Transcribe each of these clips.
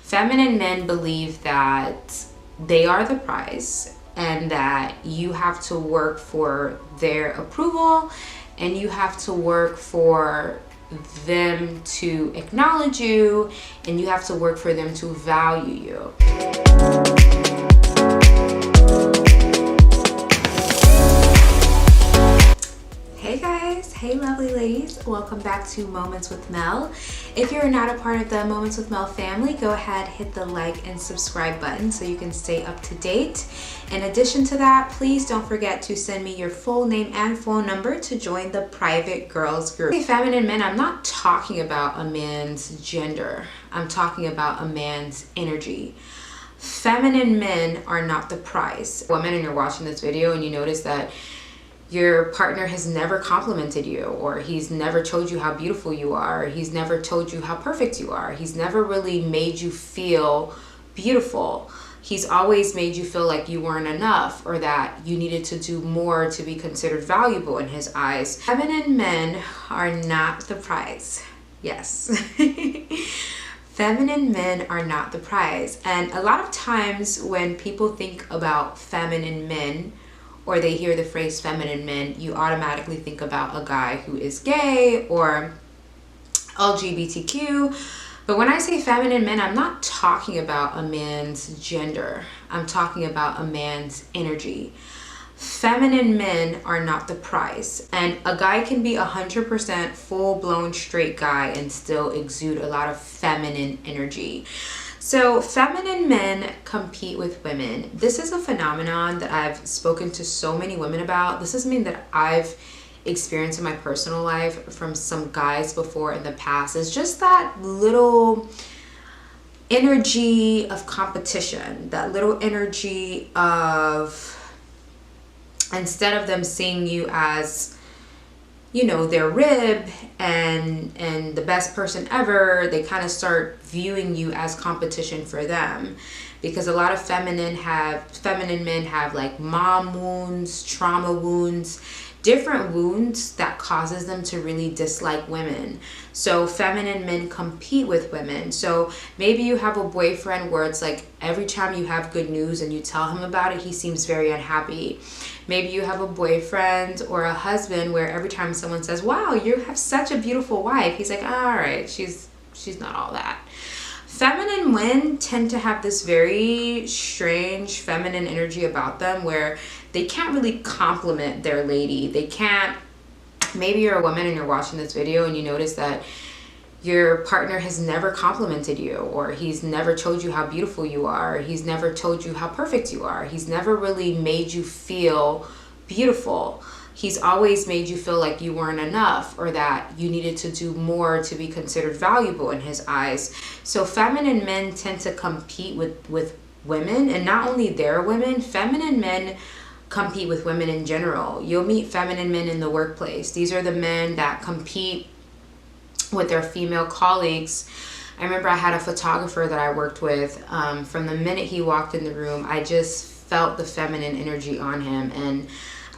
Feminine men believe that they are the prize and that you have to work for their approval and you have to work for them to acknowledge you and you have to work for them to value you. Hey guys, hey lovely ladies, welcome back to Moments with Mel. If you're not a part of the Moments with Mel family, go ahead, hit the like and subscribe button so you can stay up to date. In addition to that, please don't forget to send me your full name and phone number to join the private girls group. Hey, feminine men, I'm not talking about a man's gender. I'm talking about a man's energy. Feminine men are not the prize. Women, and you're watching this video and you notice that your partner has never complimented you, or he's never told you how beautiful you are, or he's never told you how perfect you are. He's never really made you feel beautiful. He's always made you feel like you weren't enough or that you needed to do more to be considered valuable in his eyes. Feminine men are not the prize. Yes. Feminine men are not the prize. And a lot of times when people think about feminine men, or they hear the phrase feminine men, you automatically think about a guy who is gay or LGBTQ. But when I say feminine men, I'm not talking about a man's gender. I'm talking about a man's energy. Feminine men are not the prize. And a guy can be 100% full-blown straight guy and still exude a lot of feminine energy. So feminine men compete with women. This is a phenomenon that I've spoken to so many women about. This is something that I've experienced in my personal life from some guys before in the past. It's just that little energy of competition, that little energy of, instead of them seeing you as, you know, their rib and the best person ever, they kind of start viewing you as competition for them. Because a lot of feminine men have like mom wounds, trauma wounds, different wounds that causes them to really dislike women. So feminine men compete with women. So maybe you have a boyfriend where it's like every time you have good news and you tell him about it, he seems very unhappy. Maybe you have a boyfriend or a husband where every time someone says, wow, you have such a beautiful wife, he's like, all right, she's not all that. Feminine men tend to have this very strange feminine energy about them where they can't really compliment their lady. They can't, maybe you're a woman and you're watching this video and you notice that your partner has never complimented you, or he's never told you how beautiful you are, or he's never told you how perfect you are. He's never really made you feel beautiful. He's always made you feel like you weren't enough or that you needed to do more to be considered valuable in his eyes. So feminine men tend to compete with women, and not only their women, feminine men compete with women in general. You'll meet feminine men in the workplace. These are the men that compete with their female colleagues. I remember I had a photographer that I worked with. From the minute he walked in the room, I just felt the feminine energy on him, and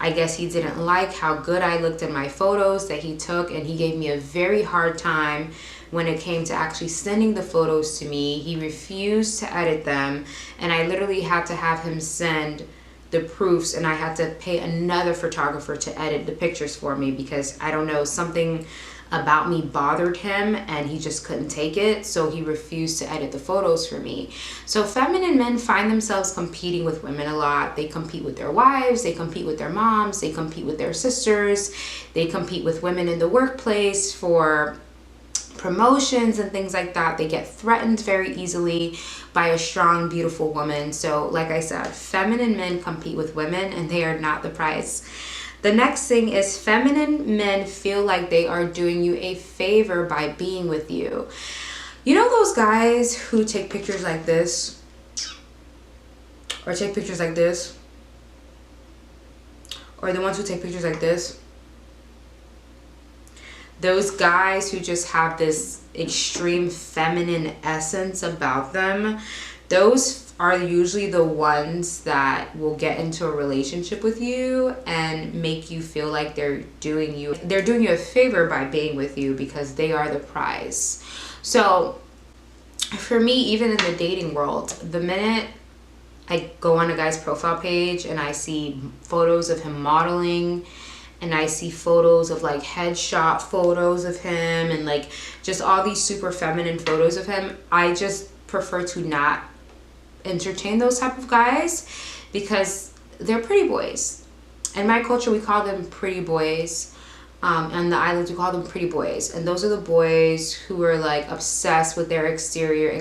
I guess he didn't like how good I looked in my photos that he took, and he gave me a very hard time when it came to actually sending the photos to me. He refused to edit them, and I literally had to have him send the proofs, and I had to pay another photographer to edit the pictures for me because, I don't know, something about me bothered him and he just couldn't take it, so he refused to edit the photos for me. So feminine men find themselves competing with women a lot. They compete with their wives, they compete with their moms, they compete with their sisters, they compete with women in the workplace for promotions and things like that. They get threatened very easily by a strong, beautiful woman. So like I said, feminine men compete with women and they are not the prize. The next thing is feminine men feel like they are doing you a favor by being with you. You know those guys who take pictures like this? Or take pictures like this? Or the ones who take pictures like this? Those guys who just have this extreme feminine essence about them, those are usually the ones that will get into a relationship with you and make you feel like they're doing you a favor by being with you because they are the prize. So for me, even in the dating world, the minute I go on a guy's profile page and I see photos of him modeling, and I see photos of like headshot photos of him, and like just all these super feminine photos of him, I just prefer to not entertain those type of guys, because they're pretty boys. In my culture, we call them pretty boys. On the islands, we call them pretty boys. And those are the boys who are like obsessed with their exterior,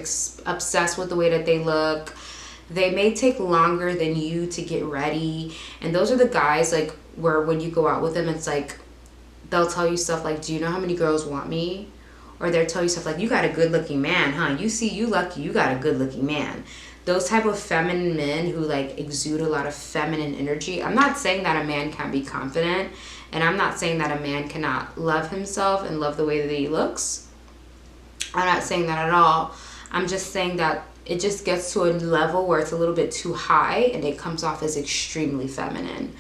obsessed with the way that they look. They may take longer than you to get ready. And those are the guys like where when you go out with them, it's like they'll tell you stuff like, do you know how many girls want me? Or they'll tell you stuff like, you got a good looking man, huh? You lucky, you got a good looking man. Those type of feminine men who like exude a lot of feminine energy. I'm not saying that a man can't be confident, and I'm not saying that a man cannot love himself and love the way that he looks. I'm not saying that at all. I'm just saying that it just gets to a level where it's a little bit too high and it comes off as extremely feminine.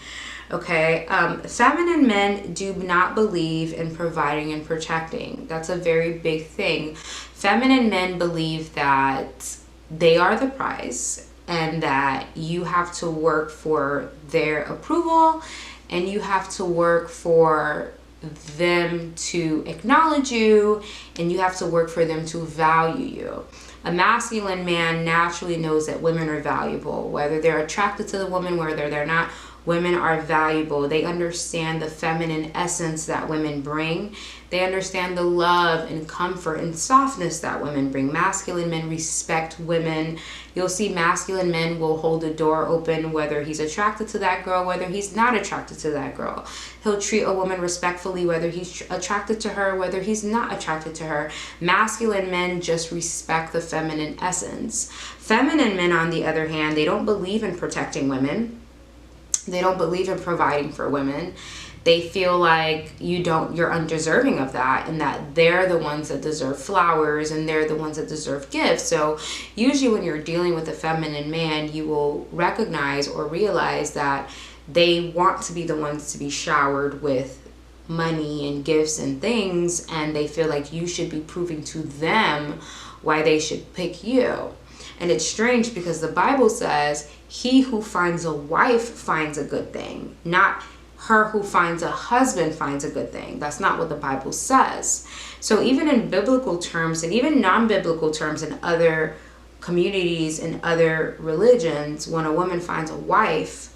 Okay, feminine men do not believe in providing and protecting. That's a very big thing. Feminine men believe that they are the prize and that you have to work for their approval, and you have to work for them to acknowledge you, and you have to work for them to value you. A masculine man naturally knows that women are valuable, whether they're attracted to the woman, whether they're not. Women are valuable. They understand the feminine essence that women bring. They understand the love and comfort and softness that women bring. Masculine men respect women. You'll see masculine men will hold the door open whether he's attracted to that girl, whether he's not attracted to that girl. He'll treat a woman respectfully whether he's attracted to her, whether he's not attracted to her. Masculine men just respect the feminine essence. Feminine men, on the other hand, they don't believe in protecting women. They don't believe in providing for women. They feel like you're undeserving of that, and that they're the ones that deserve flowers and they're the ones that deserve gifts. So usually when you're dealing with a feminine man, you will recognize or realize that they want to be the ones to be showered with money and gifts and things, and they feel like you should be proving to them why they should pick you. And it's strange because the Bible says, he who finds a wife finds a good thing, not her who finds a husband finds a good thing. That's not what the Bible says. So even in biblical terms and even non-biblical terms in other communities and other religions, when a woman finds a wife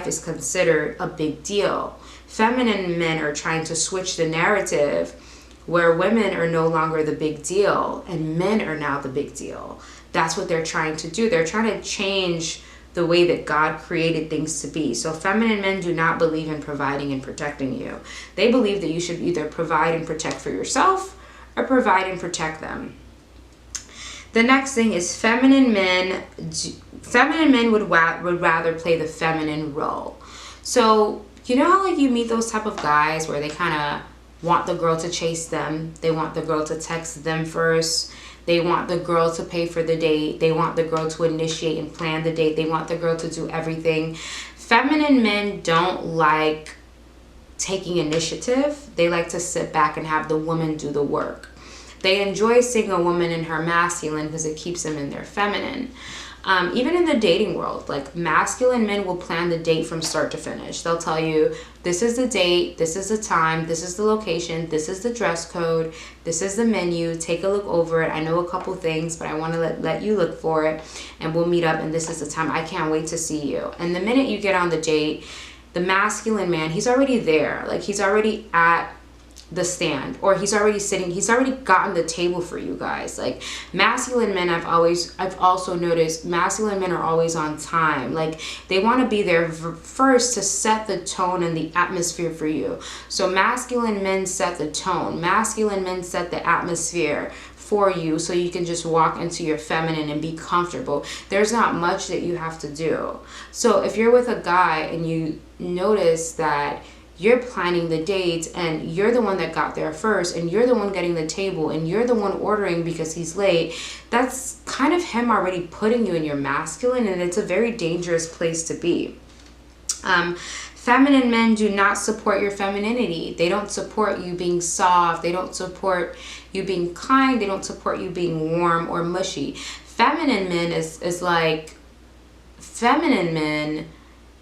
is considered a big deal. Feminine men are trying to switch the narrative where women are no longer the big deal and men are now the big deal. That's what they're trying to do. They're trying to change the way that God created things to be. So feminine men do not believe in providing and protecting you. They believe that you should either provide and protect for yourself or provide and protect them. The next thing is feminine men would rather play the feminine role. So you know how like you meet those type of guys where they kind of want the girl to chase them. They want the girl to text them first. They want the girl to pay for the date. They want the girl to initiate and plan the date. They want the girl to do everything. Feminine men don't like taking initiative. They like to sit back and have the woman do the work. They enjoy seeing a woman in her masculine because it keeps them in their feminine. Even in the dating world, like masculine men will plan the date from start to finish. They'll tell you, this is the date, this is the time, this is the location, this is the dress code, this is the menu, take a look over it. I know a couple things, but I want to let you look for it, and we'll meet up, and this is the time. I can't wait to see you. And the minute you get on the date, the masculine man, he's already there. Like he's already at the stand, or he's already sitting, he's already gotten the table for you guys. Like masculine men, I've also noticed masculine men are always on time. Like they want to be there first to set the tone and the atmosphere for you. So masculine men set the tone. Masculine men set the atmosphere for you so you can just walk into your feminine and be comfortable. There's not much that you have to do. So if you're with a guy and you notice that you're planning the dates and you're the one that got there first and you're the one getting the table and you're the one ordering because he's late, that's kind of him already putting you in your masculine, and it's a very dangerous place to be. Feminine men do not support your femininity. They don't support you being soft. They don't support you being kind. They don't support you being warm or mushy. Feminine men is like, feminine men,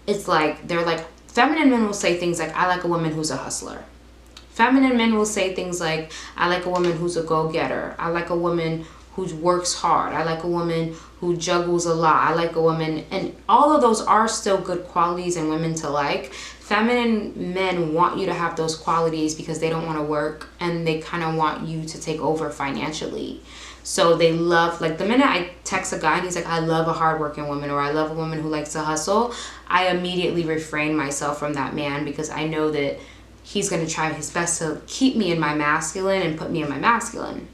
it's like, they're like, feminine men will say things like, I like a woman who's a hustler. Feminine men will say things like, I like a woman who's a go-getter. I like a woman who works hard. I like a woman who juggles a lot. I like a woman, and all of those are still good qualities in women to like. Feminine men want you to have those qualities because they don't want to work, and they kind of want you to take over financially. So they love, like the minute I text a guy and he's like, I love a hardworking woman, or I love a woman who likes to hustle, I immediately refrain myself from that man, because I know that he's going to try his best to keep me in my masculine and put me in my masculine.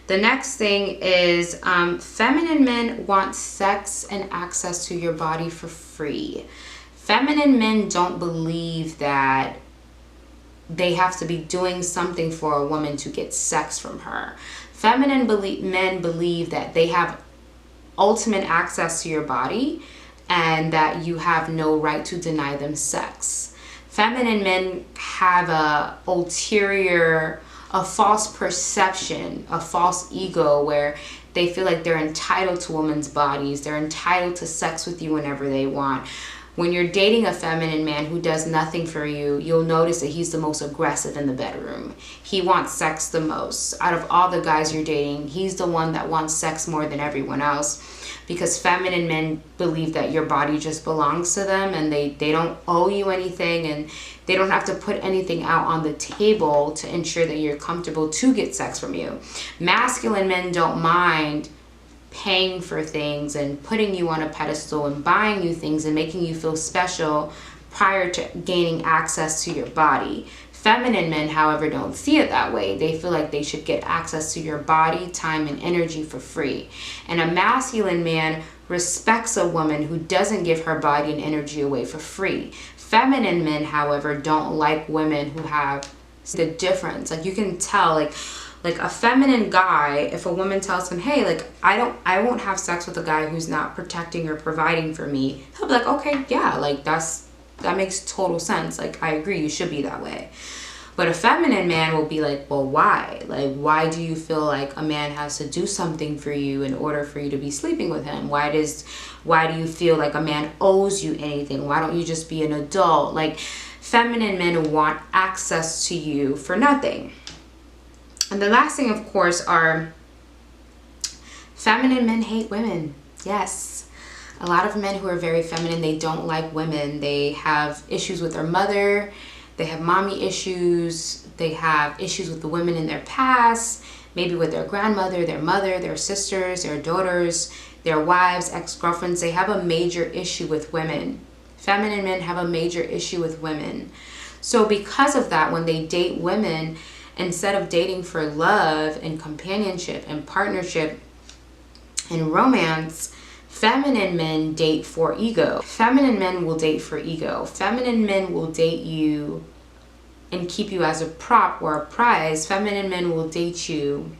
The next thing is feminine men want sex and access to your body for free. Feminine men don't believe that they have to be doing something for a woman to get sex from her. Feminine men believe that they have ultimate access to your body and that you have no right to deny them sex. Feminine men have a ulterior, a false perception, a false ego where they feel like they're entitled to women's bodies. They're entitled to sex with you whenever they want. When you're dating a feminine man who does nothing for you, you'll notice that he's the most aggressive in the bedroom. He wants sex the most. Out of all the guys you're dating, he's the one that wants sex more than everyone else, because feminine men believe that your body just belongs to them, and they don't owe you anything, and they don't have to put anything out on the table to ensure that you're comfortable to get sex from you. Masculine men don't mind paying for things and putting you on a pedestal and buying you things and making you feel special prior to gaining access to your body. Feminine men, however, don't see it that way. They feel like they should get access to your body, time, and energy for free. And a masculine man respects a woman who doesn't give her body and energy away for free. Feminine men, however, don't like women who have the difference. Like, you can tell, like a feminine guy, if a woman tells him, hey, like, I won't have sex with a guy who's not protecting or providing for me, he'll be like, okay, yeah, like that makes total sense. Like, I agree, you should be that way. But a feminine man will be like, well, why? Like, why do you feel like a man has to do something for you in order for you to be sleeping with him? Why do you feel like a man owes you anything? Why don't you just be an adult? Like, feminine men want access to you for nothing. And the last thing, of course, are feminine men hate women. Yes. A lot of men who are very feminine, they don't like women. They have issues with their mother. They have mommy issues. They have issues with the women in their past, maybe with their grandmother, their mother, their sisters, their daughters, their wives, ex-girlfriends. They have a major issue with women. Feminine men have a major issue with women. So because of that, when they date women, instead of dating for love and companionship and partnership and romance, feminine men date for ego. Feminine men will date for ego. Feminine men will date you and keep you as a prop or a prize. Feminine men will date you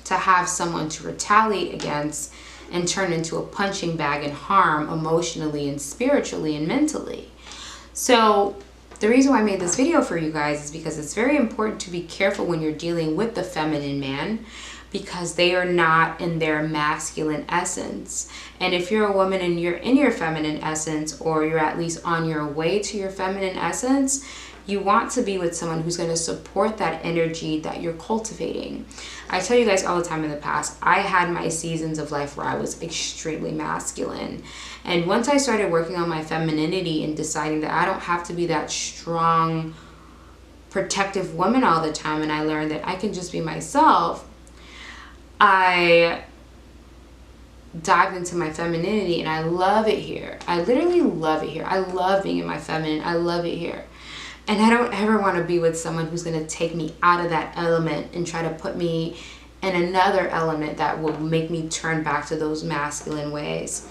to have someone to retaliate against and turn into a punching bag and harm emotionally and spiritually and mentally. So the reason why I made this video for you guys is because it's very important to be careful when you're dealing with the feminine man, because they are not in their masculine essence. And if you're a woman and you're in your feminine essence, or you're at least on your way to your feminine essence, you want to be with someone who's going to support that energy that you're cultivating. I tell you guys all the time, in the past, I had my seasons of life where I was extremely masculine. And once I started working on my femininity and deciding that I don't have to be that strong, protective woman all the time, and I learned that I can just be myself, I dived into my femininity, and I love it here. I literally love it here. I love being in my feminine. I love it here. And I don't ever want to be with someone who's going to take me out of that element and try to put me in another element that will make me turn back to those masculine ways.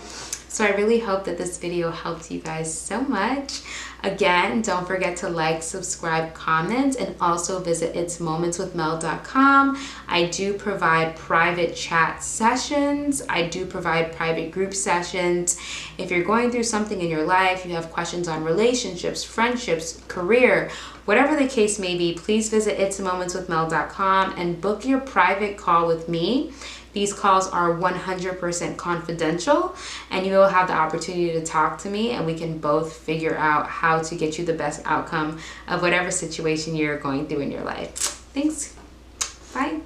So I really hope that this video helped you guys so much. Again, don't forget to like, subscribe, comment, and also visit itsmomentswithmel.com. I do provide private chat sessions. I do provide private group sessions. If you're going through something in your life, you have questions on relationships, friendships, career, whatever the case may be, please visit itsmomentswithmel.com and book your private call with me. These calls are 100% confidential, and you will have the opportunity to talk to me, and we can both figure out how to get you the best outcome of whatever situation you're going through in your life. Thanks. Bye.